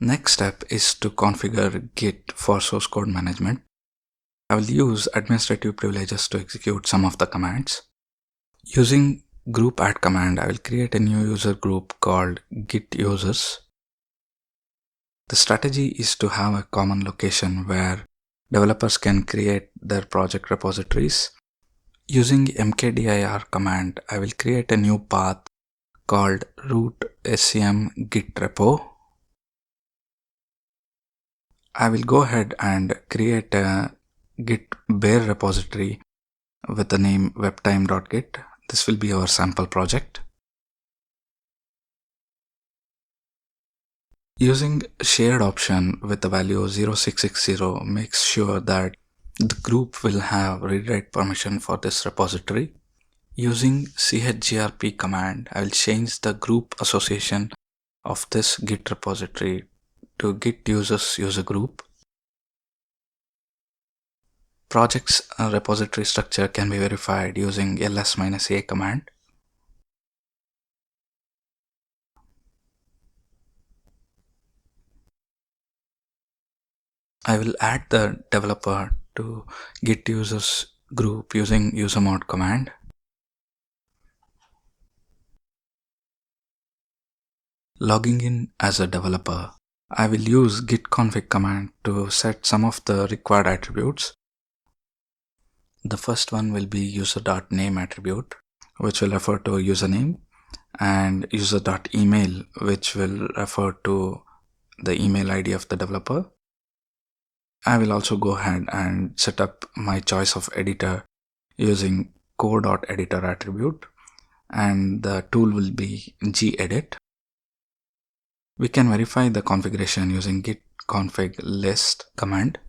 Next step is to configure Git for source code management. I will use administrative privileges to execute some of the commands. Using group add command, I will create a new user group called Git users. The strategy is to have a common location where developers can create their project repositories. Using mkdir command, I will create a new path called root scm git repo. I will go ahead and create a git bare repository with the name webtime.git. This will be our sample project. Using shared option with the value 0660 makes sure that the group will have read-write permission for this repository. Using chgrp command, I will change the group association of this Git repository to Git users user group. Project's repository structure can be verified using ls-a command. I will add the developer to Git users group using usermod command. Logging in as a developer, I will use Git Config command to set some of the required attributes. The first one will be user.name attribute, which will refer to username, and user.email, which will refer to the email ID of the developer. I will also go ahead and set up my choice of editor using code.editor attribute, and the tool will be gedit. We can verify the configuration using git config list command.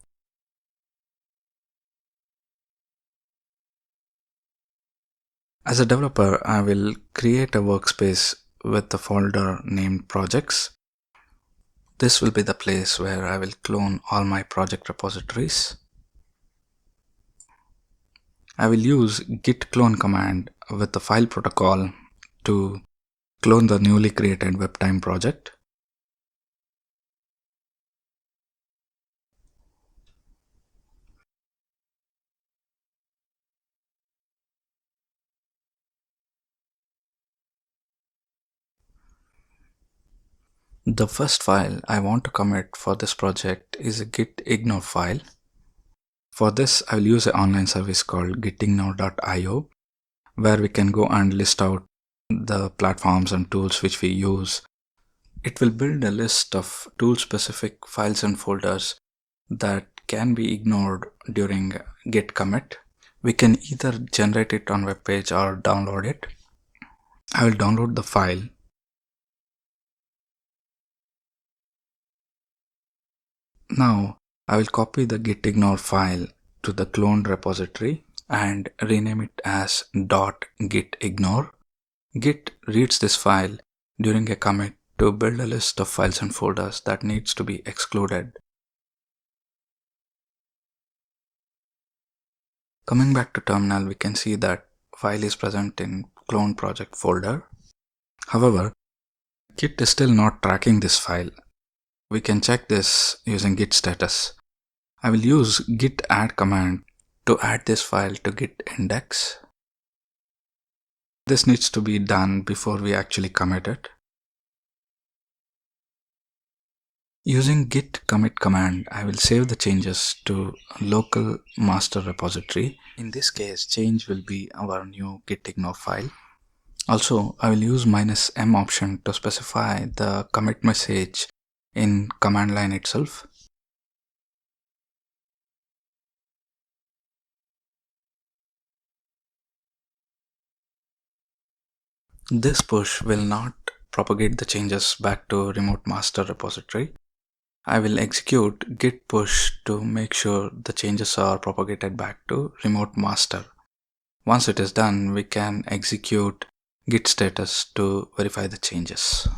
As a developer, I will create a workspace with the folder named projects. This will be the place where I will clone all my project repositories. I will use Git Clone command with the file protocol to clone the newly created webtime project. The first file I want to commit for this project is a gitignore file. For this, I will use an online service called gitignore.io, where we can go and list out the platforms and tools which we use. It will build a list of tool-specific files and folders that can be ignored during git commit. We can either generate it on web page or download it. I will download the file. Now, I will copy the gitignore file to the cloned repository and rename it as .gitignore. Git reads this file during a commit to build a list of files and folders that needs to be excluded. Coming back to terminal, we can see that file is present in clone project folder. However, Git is still not tracking this file. We can check this using git status. I will use git add command to add this file to git index. This needs to be done before we actually commit it. Using git commit command, I will save the changes to local master repository. In this case, change will be our new gitignore file. Also, I will use -m option to specify the commit message in command line itself. This push will not propagate the changes back to remote master repository. I will execute git push to make sure the changes are propagated back to remote master. Once it is done, we can execute git status to verify the changes.